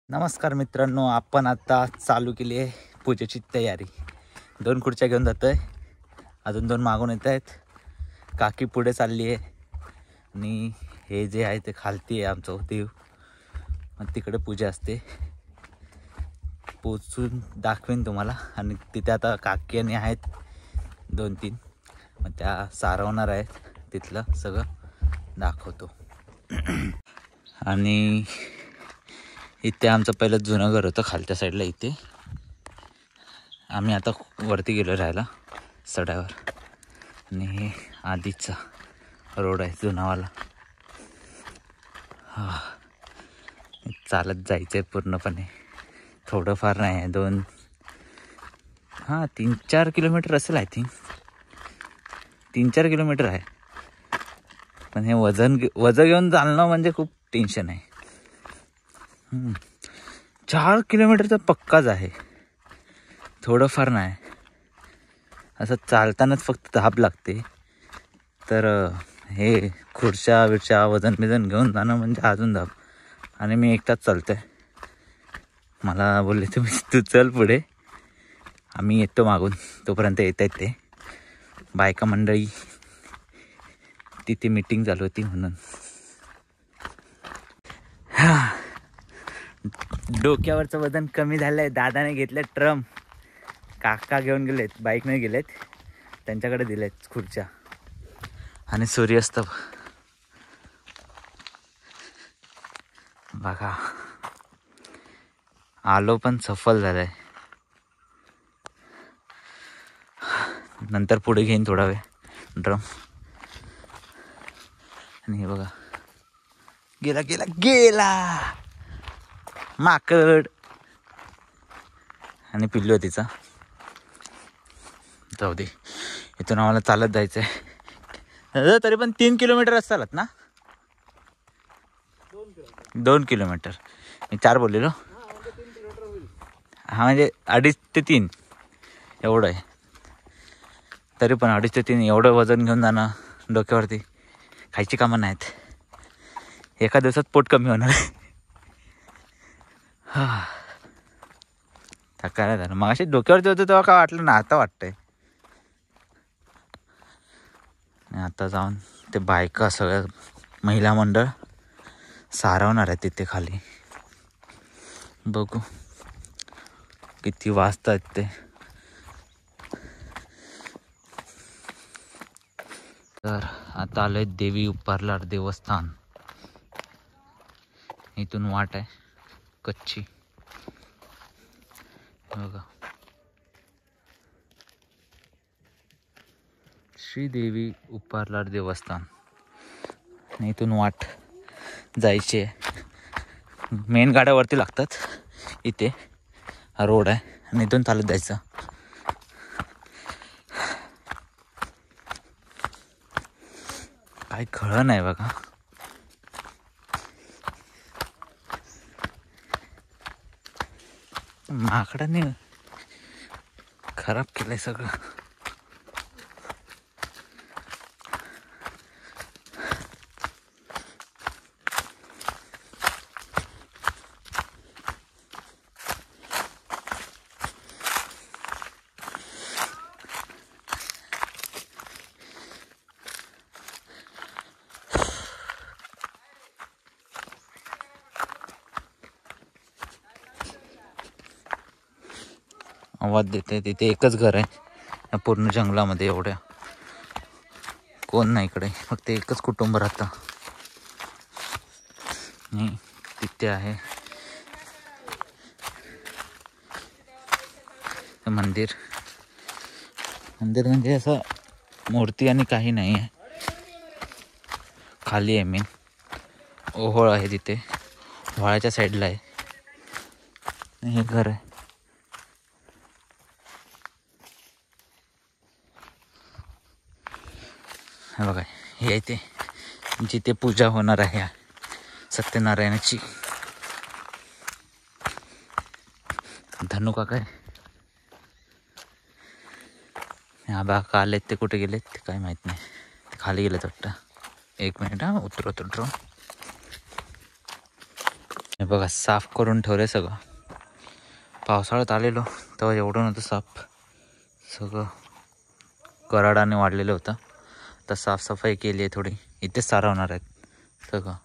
नमस्कार मित्रांनो, आपण आता चालू केली आहे पूजेची तयारी. 2 खुर्च्या घेऊन जातोय, अजून 2 मागून येत आहेत. काकी पुढे चालली आहे आणि हे जे आहे ते खालती आहे आमचं देव. मग तिकडे पूजा असते, पोचून दाखवेन तुम्हाला. आणि तिथे आता काकी आणि आहेत 2-3, मग त्या सारवणार आहेत, तिथलं सगळं दाखवतो. आणि इथे आमचं पहिलं जुनं घर होतं खालच्या साईडला. इथे आम्ही आता वरती गेलो राहायला सड्यावर. आणि हे आधीचा रोड आहे जुनावाला. चालत जायचं आहे पूर्णपणे, थोडंफार नाही आहे. 3-4 किलोमीटर असेल, आय थिंक 3-4 किलोमीटर आहे. पण हे वजन घेऊन चालणं म्हणजे खूप टेन्शन आहे. 4 किलोमीटरचा पक्काच आहे, थोडंफार नाही. असं चालतानाच फक्त धाप लागते. तर हे खुर्च्या बिरच्या वजन घेऊन जाणं म्हणजे अजून धाप. आणि मी एकटाच चालतोय. मला बोलले तू चल पुढे, आम्ही येतो मागून. तोपर्यंत येत आहेत ते बायका मंडळी. तिथे मीटिंग चालू होती म्हणून. डोक्यावरचं वजन कमी झालंय. दादाने घेतले ट्रम, काका घेऊन गेलेत, बाईकने गेलेत, त्यांच्याकडे दिलेत खुर्च्या. आणि सूर्यास्त बघा. आलो पण सफल झालाय. नंतर पुढे घेईन थोडा वेळ ड्रम. आणि हे बघा, गेला गेला गेला माकड. आणि पिल्लू तिचा. जाऊ दे, इथून आम्हाला चालत जायचं आहे. तरी पण 3 किलोमीटर चालत ना. 2 किलोमीटर. मी 4 बोललेलो. म्हणजे 2.5 ते 3 एवढं आहे. तरी पण 2.5 ते 3 एवढं वजन घेऊन जाणं डोक्यावरती खायची कामं नाहीत. एका दिवसात पोट कमी होणार आहे. काय झालं मग अशी डोक्यावरती होतं तेव्हा काय वाटलं ना, आता वाटतंय. आता जाऊन ते बायका सगळ्या महिला मंडळ सारवणार आहे तिथे खाली. बघू किती वाजतात ते. तर आता आलोय देवी उपारलार देवस्थान. इथून वाट आहे कच्ची, बघा. श्रीदेवी उपारलार देवस्थान. इथून वाट जायची आहे. मेन गाड्यावरती लागतात. इथे हा रोड आहे आणि इथून चालत जायचं. काय कळलं नाही बघा. माकडाने खराब केलंय सगळं. आवाज देते. तिथे एकच घर आहे या पूर्ण जंगलामध्ये. एवढ्या कोण नाही इकडे, फक्त एकच कुटुंब राहतं. तिथे आहे मंदिर. म्हणजे असं मूर्ती आणि काही नाही आहे. खाली आहे मेन ओहोळ आहे तिथे, व्हाळाच्या साईडला आहे. हे घर आहे. हे बघा, हे इथे जिथे पूजा होणार आहे सत्यनारायणाची. धनु काका आहे. हा बा आलेत ते, कुठे गेलेत ते काय माहित नाही. ते खाली गेलेत वाटतं. 1 मिनिट उतरवतो ड्रोन. बघा साफ करून ठेवलं सगळं. पावसाळ्यात आलेलो तेव्हा एवढं नव्हतं साफ, सगळं कराडाने वाढलेलं होतं. तर साफसफाई केली आहे थोडी, इथेच सारवणार आहेत सगळं.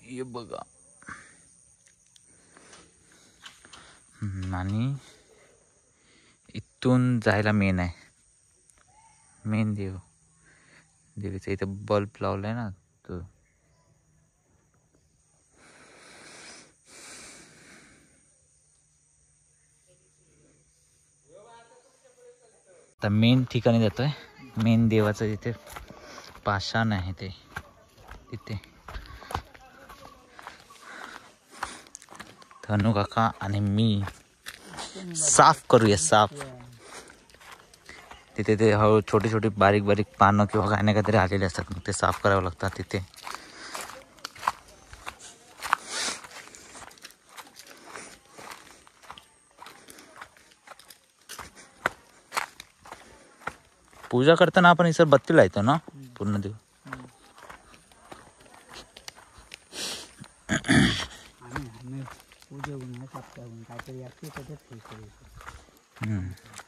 हे बघा. आणि इथून जायला मेन आहे, मेन देवीचा इथे बल्ब लावलाय ना तो. आता मेन ठिकाणी जातोय. मेन देवाचं जिथे पाषाण आहे ते तिथे. धनु काका आणि मी साफ करूया साफ. तिथे ते हळू छोटी छोटी बारीक बारीक पानं किंवा काय ना काहीतरी आलेले असतात, मग ते साफ करावं लागतात तिथे. पूजा करताना आपण इसर बत्ती लावतो ना पूर्ण दिवस.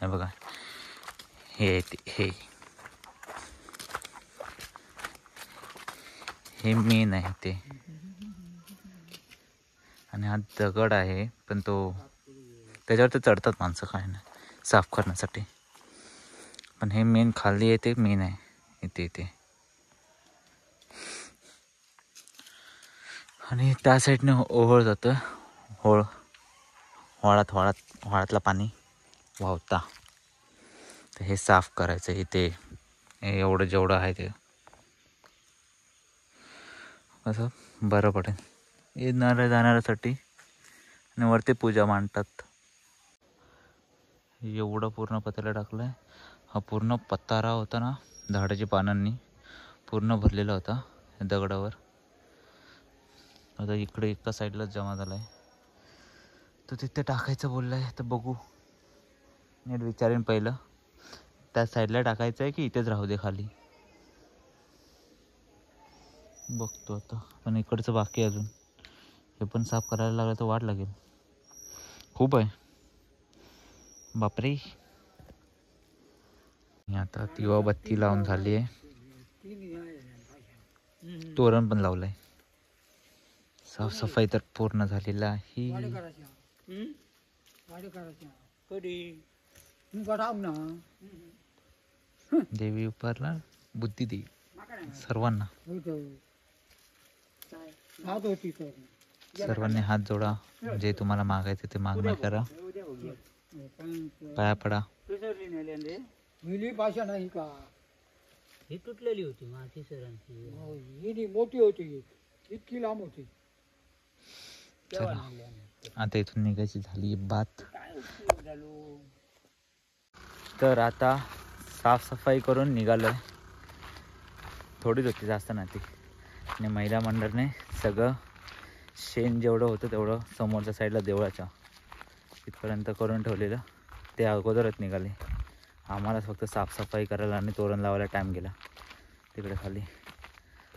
हे बघा हे मेन आहे ते. आणि हा दगड आहे, पण तो त्याच्यावर ते चढतात माणसं काय नाही साफ करण्यासाठी. पण हे मेन खाली आहे ते मेन आहे इथे. आणि त्या साईडने ओहळ जातं. व्हाळातला पाणी वाहता. तर हे साफ करायचं इथे. हे एवढं जेवढं आहे ते असं बरं पडेल येणाऱ्या जाणाऱ्यासाठी. आणि वरती पूजा मांडतात. एवढं पूर्ण पत्र्याला टाकलं आहे. हा पूर्ण पतारा होता ना झाडाच्या पानांनी पूर्ण भरलेला होता दगडावर. आता इकडे एका साईडलाच जमा झाला आहे. तो तिथे टाकायचं बोलला आहे, तर बघू नीट विचारेन पहिलं. त्या साईडला टाकायचं आहे की इथेच राहू दे खाली, बघतो आता. पण इकडचं बाकी अजून, हे पण साफ करायला लागलं तर वाट लागेल, खूप आहे बापरे. आता दिवा बत्ती लावून झाली आहे, तोरण पण लावलंय. साफसफाई तर पूर्ण झालेला आहे. देवी उपरला बुद्धी दे सर्वांना. सर्वांनी हात जोडा, जे तुम्हाला मागायचे ते मागणं करा, पाया पडा. भाषा नाही का ही तुटलेली होती माती सरांची, ही मोठी होती, इतकी लांब होती. आता इथून निघायची झाली बात. तर आता साफसफाई करून निघालोय. थोडीच होती, जास्त नाही ती. आणि महिला मंडळाने सगळं शेण जेवढं होतं तेवढं समोरच्या साईडला देवळाच्या तिथपर्यंत करून ठेवलेलं. ते अगोदरच निघाले. आम्हालाच फक्त साफसफाई करायला आणि तोरण लावायला टाईम गेला तिकडे खाली.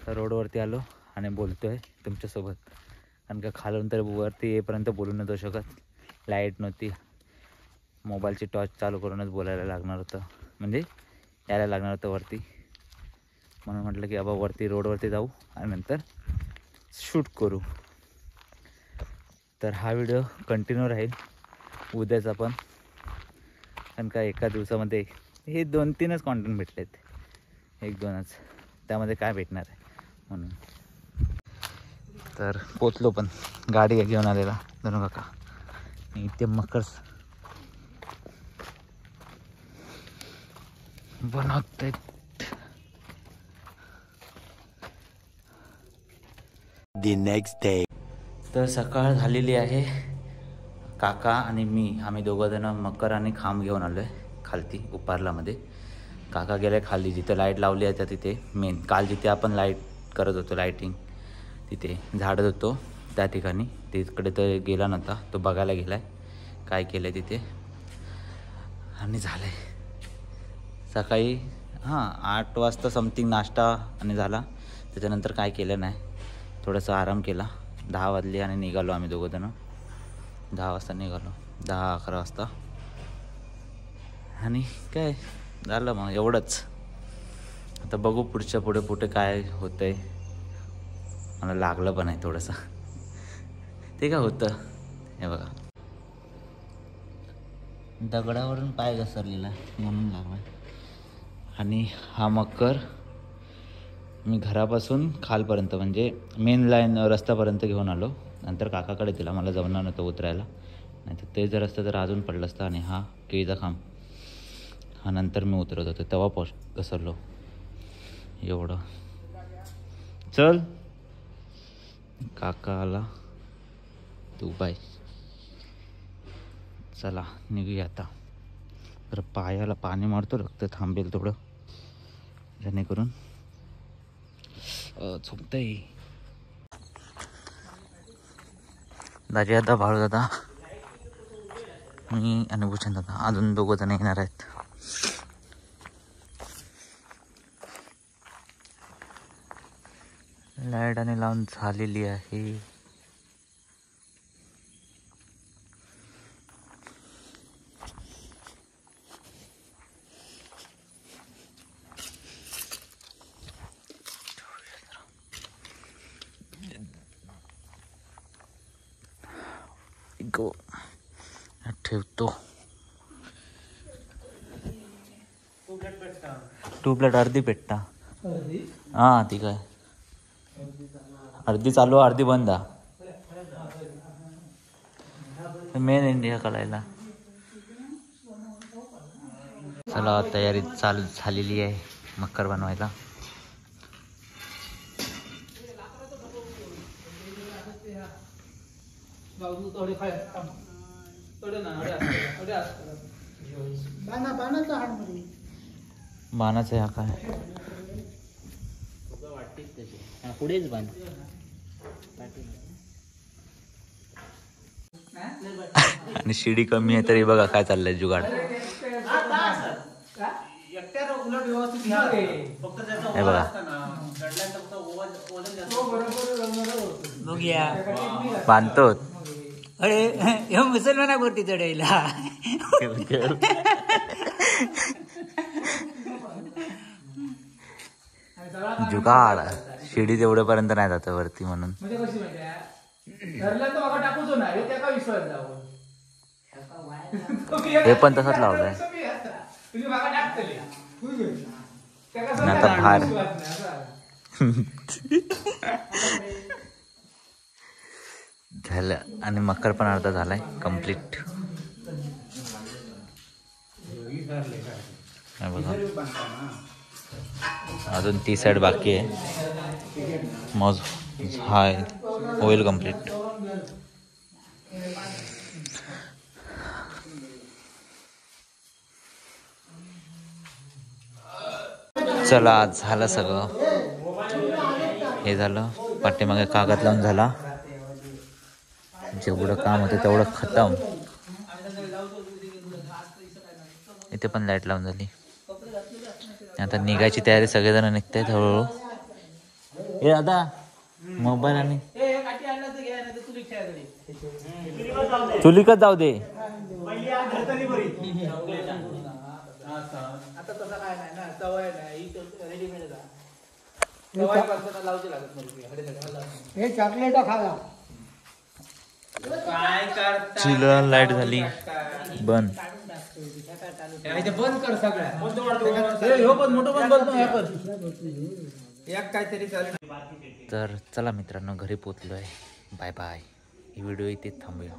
तर रोडवरती आलो आणि बोलतो आहे तुमच्यासोबत, कारण का खालून तर वरती येईपर्यंत बोलू नव्हतो शकत. लाईट नव्हती, मोबाईलची टॉर्च चालू करूनच बोलायला लागणार होतं, म्हणजे यायला लागणार होतं वरती. म्हणून म्हटलं की बाबा वरती रोडवरती जाऊ आणि नंतर शूट करू. तर हा व्हिडिओ कंटिन्यू राहील उद्याचा पण, कारण का एका दिवसामध्ये हे 2-3च कॉन्टेंट भेटलेत, 1-2च, त्यामध्ये काय भेटणार आहे म्हणून. तर पोचलो पण, गाडी घेऊन आलेला धनु काका. इथे मकर्स बनवत आहेत. The next day. तर सकाळ झालेली आहे. काका आणि मी आम्ही दोघंजण मकर आणि खांब घेऊन आलो आहे खालती उपारलामध्ये. काका गेले खाली जिथे लाईट लावली आहे त्या तिथे. मेन काल जिथे आपण लाईट करत होतो, लाईटिंग तिथे झाडत होतो त्या ठिकाणी, तिकडे तर गेला नव्हता, तो बघायला गेला आहे काय केलं आहे तिथे. आणि झालं आहे सकाळी 8 वाजता समथिंग नाश्ता आणि झाला. त्याच्यानंतर काय केलं नाही, थोडासा आराम केला. 10 वाजले आणि निघालो आम्ही दोघंजणं. 10 वाजता निघालो, 10-11 वाजता. आणि काय झालं मग एवढंच. आता बघू पुढे काय होतं आहे. मला लागलं पण आहे थोडंसं. ते काय होतं हे बघा, दगडावरून पाय घसरलेला म्हणून लागला. आणि हा मकर मी घरापासून खालपर्यंत म्हणजे मेन लाईन रस्त्यापर्यंत घेऊन आलो. नंतर काकाकडे दिला, मला जमणार नव्हतं उतरायला. नाही तर ते जर असतं तर अजून पडलं असतं. आणि हा केळीचा खांब हा नंतर मी उतरत होतो तेव्हा घसरलो. एवढं. चल काका आला तू बाय. चला निघूया आता. तर पायाला पाणी मारतो, रक्त थांबेल थोडं जेणेकरून झोपतंय. दाजी दादा, भाऊ दादा, मी आणि भूषण दादा अजून 2 जण येणार आहेत. लाईट आणि लावून झालेली आहे. गो ठेवतो. ट्यूबलाईट अर्धी पेटता. हां ती काय अर्धी चालू अर्धी बंद. मेन इंडिया कलायला. चला तयारी चालू झालेली आहे मकर बनवायला. बाणाचं ह्या काय पुढेच बांध. आणि शिडी कमी आहे तरी बघा काय चाललंय जुगाड. हे बघा बघूया बांधतो. अरे हे मुसलमानावरती चढायला जुगाड. शिडी तेवढ्यापर्यंत नाही जात वरती म्हणून. हे पण तसंच लावलंय. आता फार झालं. आणि मकर पण अर्धा झालाय कम्प्लीट. अजून ती साईड बाकी आहे. मग हाय होईल कम्प्लीट. चला झालं सगळं. हे झालं. पाठीमागे कागद लावून झाला. जेवढं काम होतं तेवढं खतम. इथे पण लाईट लावून झाली. आता निघायची तयारी. सगळेजण निघतायत हळूहळू. हे दादा मोबाईल आणि चुलीकच जाऊ दे. हे चॉकलेट खाला. चुलीला लाईट झाली बंद. बंद कर सगळ्या. तर चला मित्रांनो घरी पोचलोय. Bye bye. ही व्हिडिओ इथे थांबूया.